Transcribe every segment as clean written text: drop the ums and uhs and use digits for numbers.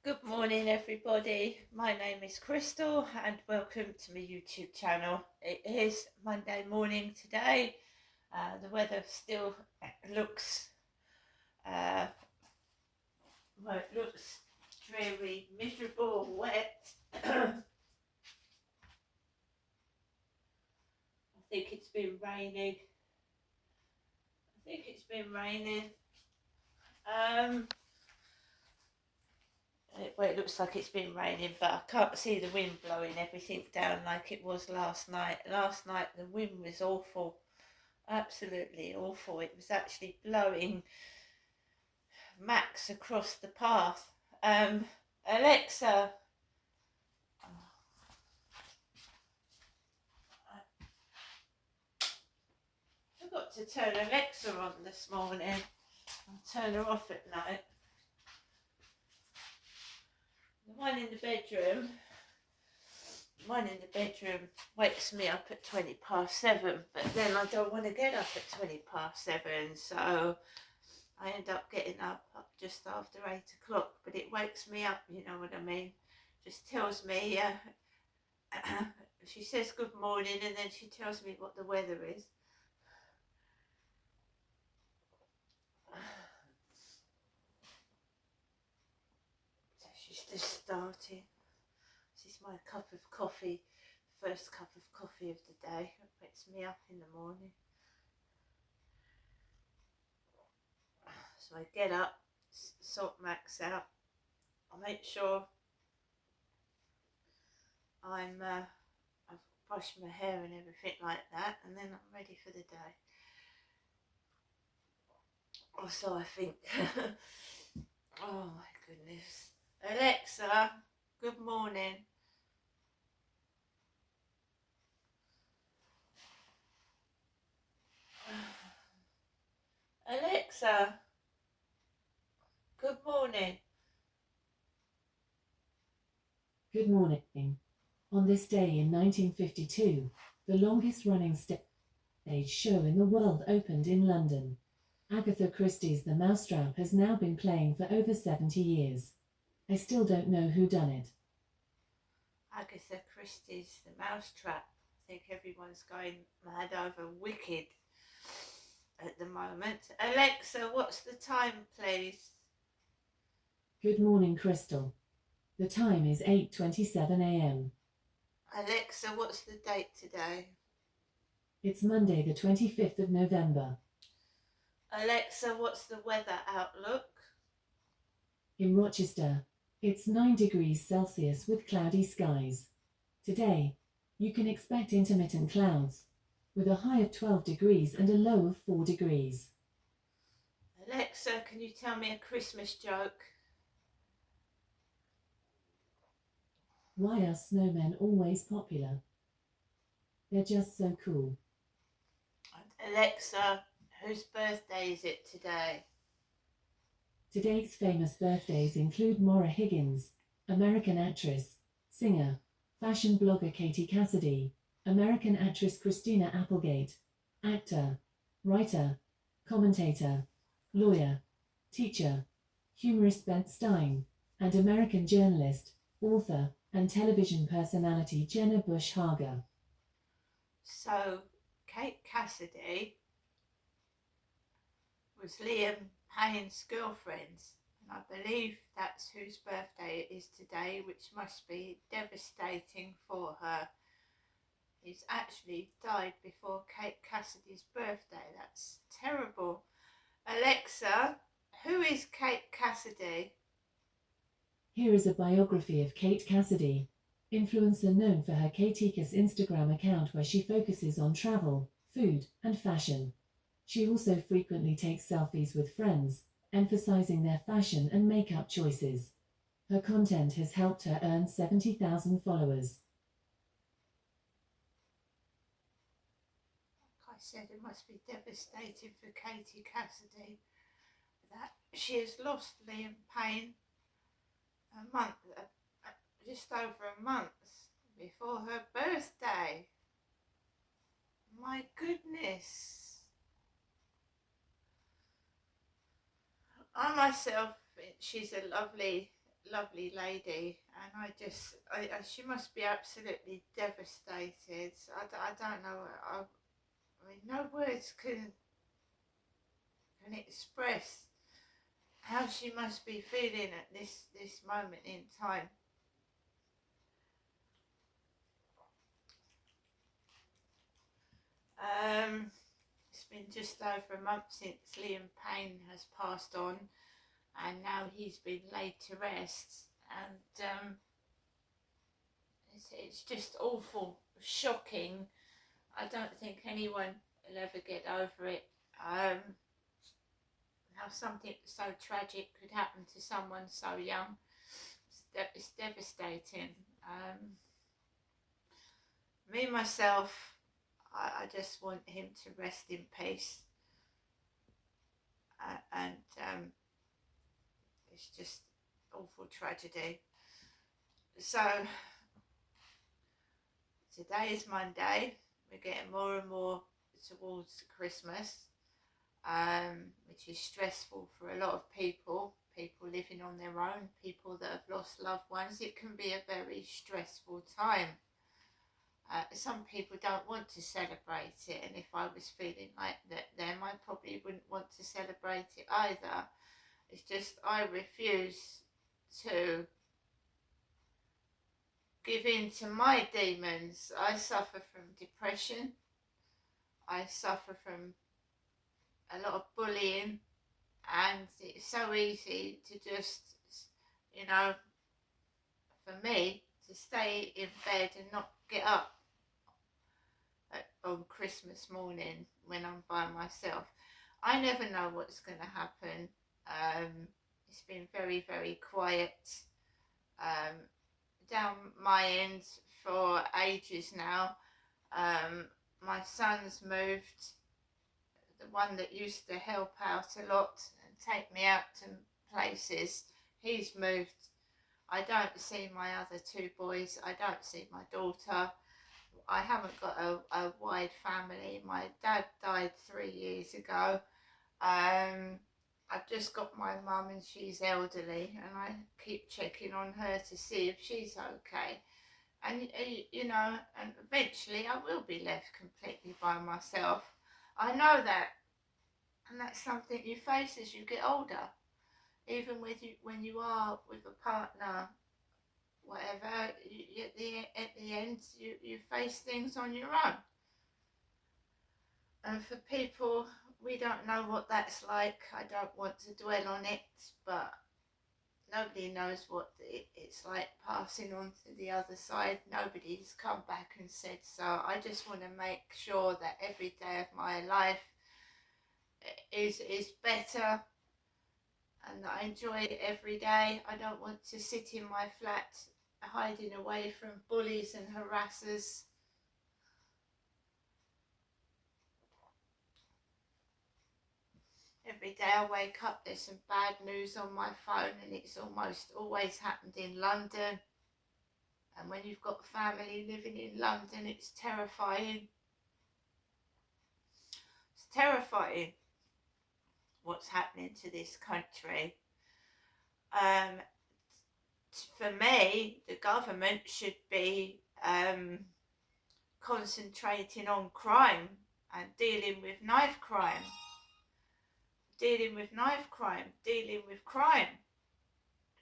Good morning, everybody. My name is Crystal, and welcome to my YouTube channel. It is Monday morning today. The weather still looks, it looks dreary, miserable, wet. I think it's been raining. It looks like it's been raining, but I can't see the wind blowing everything down like it was last night. Last night the wind was awful, absolutely awful. It was actually blowing Max across the path. Alexa, I forgot to turn Alexa on this morning. I'll turn her off at night. The one in the bedroom wakes me up at 7:20, but then I don't want to get up at 7:20, so I end up getting up just after 8 o'clock, but it wakes me up, you know what I mean? Just tells me, she says good morning, and then she tells me what the weather is. So she's just starting. This is my cup of coffee, first cup of coffee of the day. It wakes me up in the morning. So I get up, sort Max out. I make sure I've brushed my hair and everything like that, and then I'm ready for the day. So I think, oh my goodness. Alexa, good morning. Alexa, good morning. Good morning. On this day in 1952, the longest running stage show in the world opened in London. Agatha Christie's The Mousetrap has now been playing for over 70 years. I still don't know who done it. Agatha Christie's The Mousetrap. I think everyone's going mad over Wicked at the moment. Alexa, what's the time, please? Good morning, Crystal. The time is 8:27 a.m. Alexa, what's the date today? It's Monday the 25th of November. Alexa, what's the weather outlook? In Rochester, it's 9 degrees Celsius with cloudy skies. Today, you can expect intermittent clouds, with a high of 12 degrees and a low of 4 degrees. Alexa, can you tell me a Christmas joke? Why are snowmen always popular? They're just so cool. Alexa, whose birthday is it today? Today's famous birthdays include Maura Higgins, American actress, singer, fashion blogger Katie Cassidy, American actress Christina Applegate, actor, writer, commentator, lawyer, teacher, humorist Beth Stein, and American journalist, author, and television personality Jenna Bush Hager. So, Kate Cassidy was Liam Payne's girlfriend, and I believe that's whose birthday it is today, which must be devastating for her. He's actually died before Kate Cassidy's birthday. That's terrible. Alexa, who is Kate Cassidy? Here is a biography of Kate Cassidy, influencer known for her Kateka's Instagram account where she focuses on travel, food, and fashion. She also frequently takes selfies with friends, emphasizing their fashion and makeup choices. Her content has helped her earn 70,000 followers. Like I said, it must be devastating for Katie Cassidy that she has lost Liam Payne just over a month before her birthday. My goodness. I myself, she's a lovely lovely lady, and she must be absolutely devastated. I don't know. I mean, no words can express how she must be feeling at this moment in time. It's been just over a month since Liam Payne has passed on, and now he's been laid to rest, and it's just awful, shocking. I don't think anyone will ever get over it. How something so tragic could happen to someone so young. It's devastating. Me, myself, I just want him to rest in peace. And it's just awful tragedy. So, today is Monday. We're getting more and more towards Christmas, which is stressful for a lot of people living on their own, people that have lost loved ones. It can be a very stressful time. Some people don't want to celebrate it, and if I was feeling like them, I probably wouldn't want to celebrate it either. It's just I refuse to give in to my demons. I suffer from depression. I suffer from a lot of bullying, and it's so easy to just, for me, to stay in bed and not get up on Christmas morning when I'm by myself. I never know what's going to happen. It's been very, very quiet down my end for ages now. My son's moved, the one that used to help out a lot and take me out to places. He's moved. I don't see my other two boys. I don't see my daughter. I haven't got a wide family. My dad died 3 years ago. I've just got my mum, and she's elderly, and I keep checking on her to see if she's okay. And and eventually I will be left completely by myself. I know that, and that's something you face as you get older. Even when you are with a partner, whatever, at the end you face things on your own. And for people, we don't know what that's like. I don't want to dwell on it, but nobody knows what it's like passing on to the other side. Nobody's come back and said so. I just want to make sure that every day of my life is better, and that I enjoy it every day. I don't want to sit in my flat hiding away from bullies and harassers. Every day I wake up, there's some bad news on my phone, and it's almost always happened in London. And when you've got family living in London, it's terrifying. It's terrifying what's happening to this country. For me, the government should be concentrating on crime and dealing with knife crime. Dealing with crime,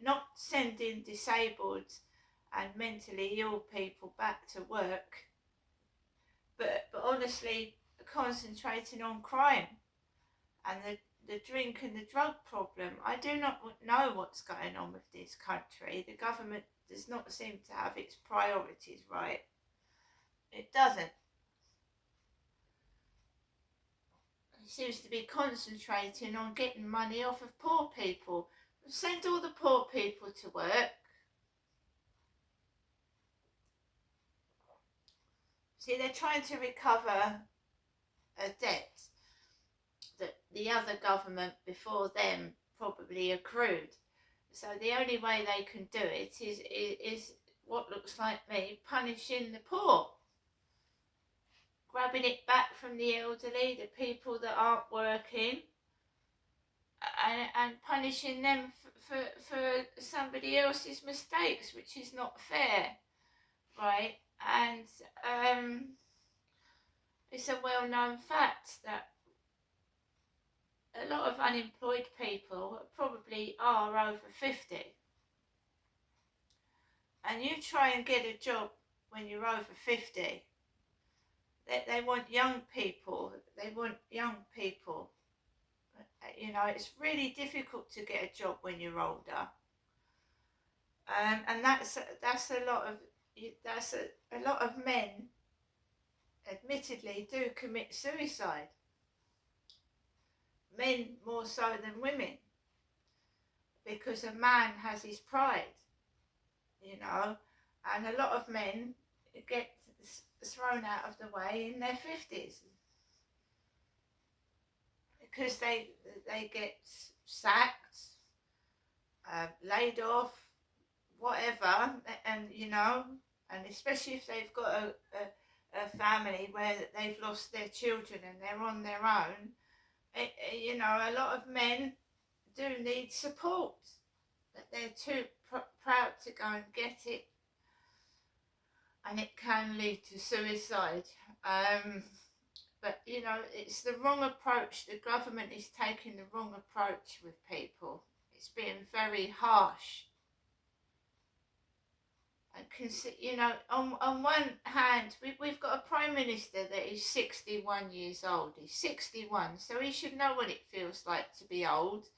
not sending disabled and mentally ill people back to work, but honestly concentrating on crime and the drink and the drug problem. I do not know what's going on with this country. The government does not seem to have its priorities right. It doesn't. It seems to be concentrating on getting money off of poor people. Send all the poor people to work. See, they're trying to recover a debt that the other government before them probably accrued. So the only way they can do it is what looks like me, punishing the poor. Grabbing it back from the elderly, the people that aren't working, and punishing them for somebody else's mistakes, which is not fair, right? And it's a well-known fact that a lot of unemployed people probably are over 50. And you try and get a job when you're over 50. They want young people. They want young people. You know, it's really difficult to get a job when you're older. And that's a lot of a lot of men, admittedly, do commit suicide. Men more so than women, because a man has his pride, you know, and a lot of men get thrown out of the way in their 50s because they get sacked, laid off, whatever, and you know, and especially if they've got a family where they've lost their children and they're on their own, you know, a lot of men do need support, that they're too proud to go and get it, and it can lead to suicide. But you know, it's the wrong approach. The government is taking the wrong approach with people. It's being very harsh. And you know, on one hand, we've got a prime minister that is 61 years old. He's 61, so he should know what it feels like to be old.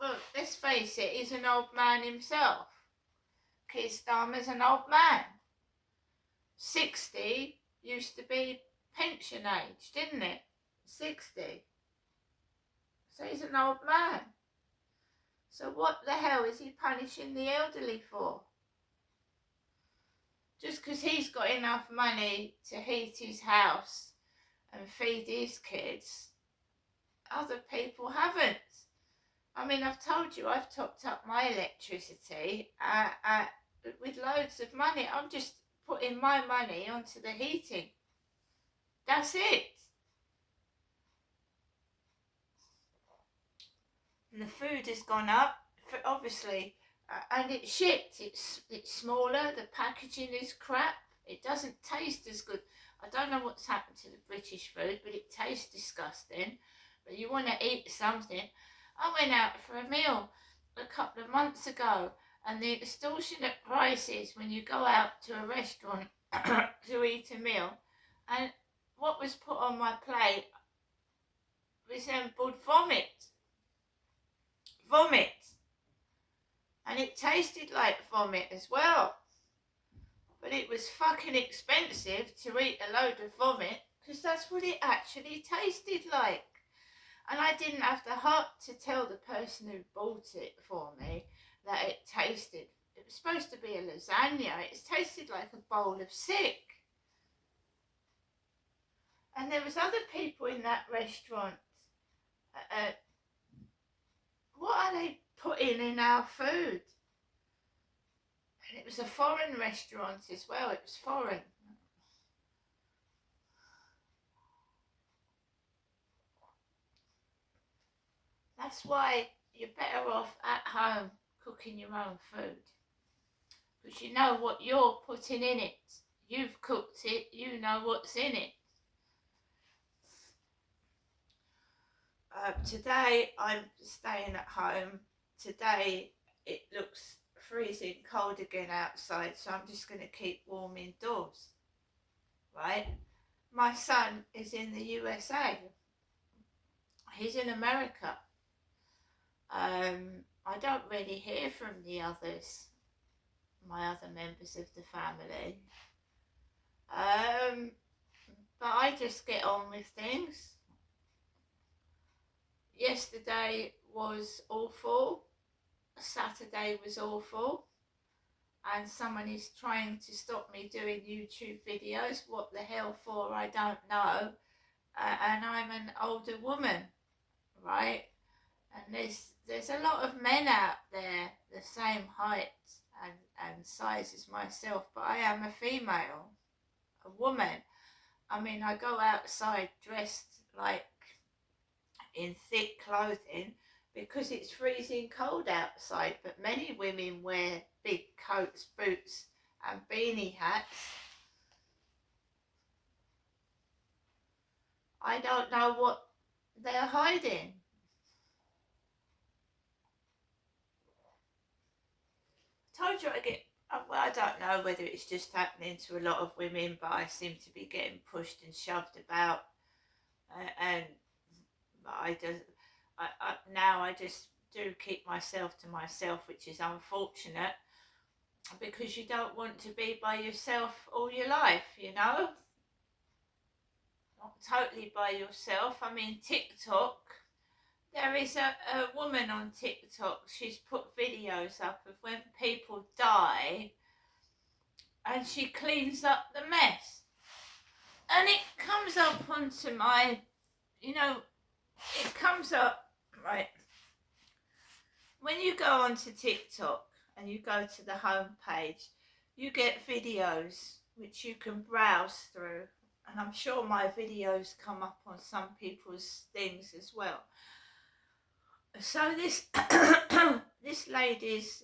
Well, let's face it, he's an old man himself. Keir Starmer's an old man. 60 used to be pension age, didn't it? 60. So he's an old man. So what the hell is he punishing the elderly for? Just because he's got enough money to heat his house and feed his kids, other people haven't. I mean, I've told you, I've topped up my electricity with loads of money. I'm just putting my money onto the heating. That's it. And the food has gone up, obviously, and it's shit. It's smaller. The packaging is crap. It doesn't taste as good. I don't know what's happened to the British food, but it tastes disgusting. But you want to eat something. I went out for a meal a couple of months ago, and the extortionate prices when you go out to a restaurant to eat a meal, and what was put on my plate resembled vomit. And it tasted like vomit as well. But it was fucking expensive to eat a load of vomit, because that's what it actually tasted like. And I didn't have the heart to tell the person who bought it for me that it was supposed to be a lasagna. It tasted like a bowl of sick. And there was other people in that restaurant. What are they putting in our food? And it was a foreign restaurant as well. It was foreign. That's why you're better off at home cooking your own food, because you know what you're putting in it. You've cooked it, you know what's in it. Today I'm staying at home. Today it looks freezing cold again outside, so I'm just going to keep warm indoors, right? My son is in the USA. He's in America. I don't really hear from the others, my other members of the family. But I just get on with things. Yesterday was awful. Saturday was awful. And someone is trying to stop me doing YouTube videos. What the hell for, I don't know. And I'm an older woman, right? And there's a lot of men out there the same height and size as myself, but I am a female, a woman. I mean, I go outside dressed like in thick clothing, because it's freezing cold outside, but many women wear big coats, boots and beanie hats. I don't know what they're hiding. I told you I don't know whether it's just happening to a lot of women, but I seem to be getting pushed and shoved about, and now I just do keep myself to myself, which is unfortunate, because you don't want to be by yourself all your life, not totally by yourself. I mean, TikTok, there is a woman on TikTok, she's put videos up of when people die and she cleans up the mess. And it comes up onto my, it comes up, right, when you go onto TikTok and you go to the home page, you get videos which you can browse through. And I'm sure my videos come up on some people's things as well. So this this lady's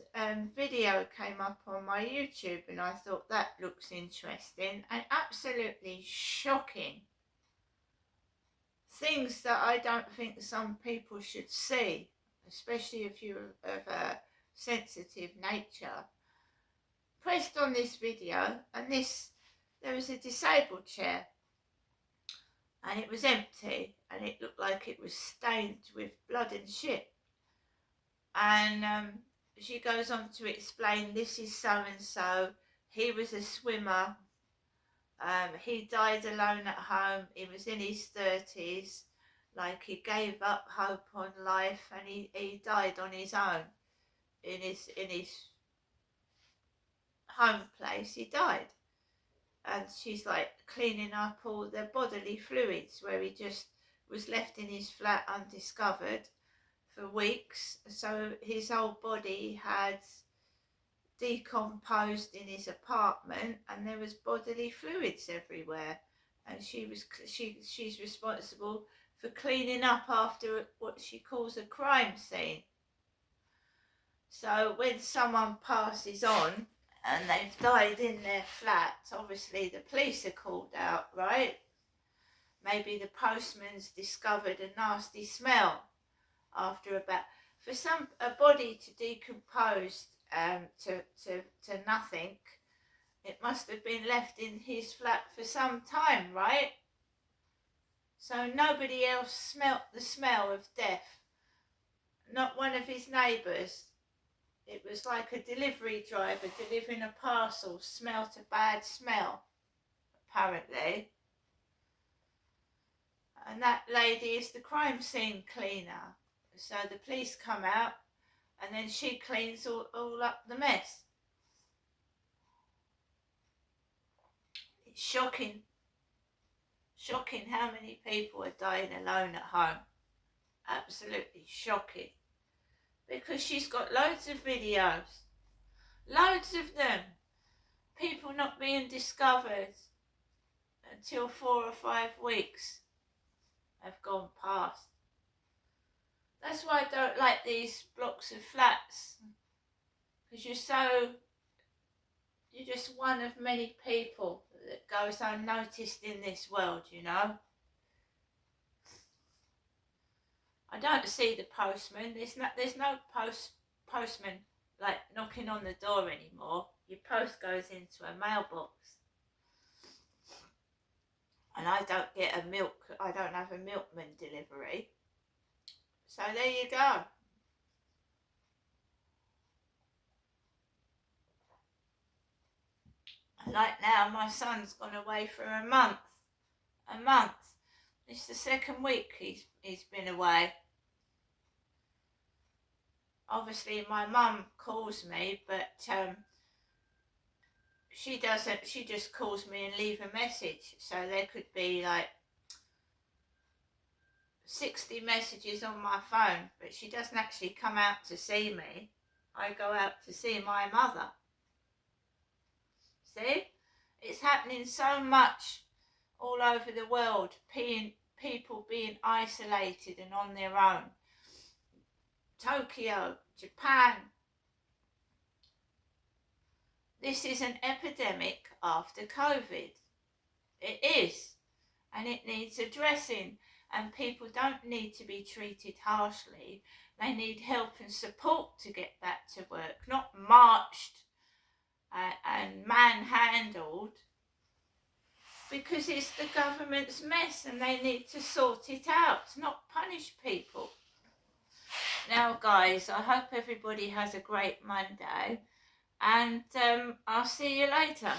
video came up on my YouTube, and I thought that looks interesting and absolutely shocking. Things that I don't think some people should see, especially if you're of a sensitive nature. Pressed on this video, and there was a disabled chair, and it was empty, and it looked like it was stained with blood and shit. And she goes on to explain, this is so-and-so, he was a swimmer, he died alone at home, he was in his 30s, like he gave up hope on life, and he died on his own, in his home place, he died. And she's like cleaning up all the bodily fluids where he just was left in his flat undiscovered for weeks. So his whole body had decomposed in his apartment, and there was bodily fluids everywhere. And she's responsible for cleaning up after what she calls a crime scene. So when someone passes on and they've died in their flat, obviously the police are called out, right? Maybe the postman's discovered a nasty smell after for a body to decompose to nothing, it must have been left in his flat for some time, right? So nobody else smelt the smell of death, not one of his neighbours. It was like a delivery driver delivering a parcel smelt a bad smell, apparently. And that lady is the crime scene cleaner. So the police come out, and then she cleans all up the mess. It's shocking. Shocking how many people are dying alone at home. Absolutely shocking. Because she's got loads of videos. Loads of them. People not being discovered until 4 or 5 weeks have gone past. That's why I don't like these blocks of flats. Because you're just one of many people that goes unnoticed in this world, I don't see the postman. There's no postman like knocking on the door anymore. Your post goes into a mailbox. And I don't have a milkman delivery. So there you go. And like now, my son's gone away for a month. It's the second week he's been away. Obviously, my mum calls me, but she doesn't. She just calls me and leave a message. So there could be like 60 messages on my phone, but she doesn't actually come out to see me. I go out to see my mother. See? It's happening so much all over the world, people being isolated and on their own. Tokyo, Japan. This is an epidemic after COVID. It is, and it needs addressing, and people don't need to be treated harshly. They need help and support to get back to work, not marched and manhandled, because it's the government's mess and they need to sort it out, not punish people. Now guys, I hope everybody has a great Monday, and I'll see you later.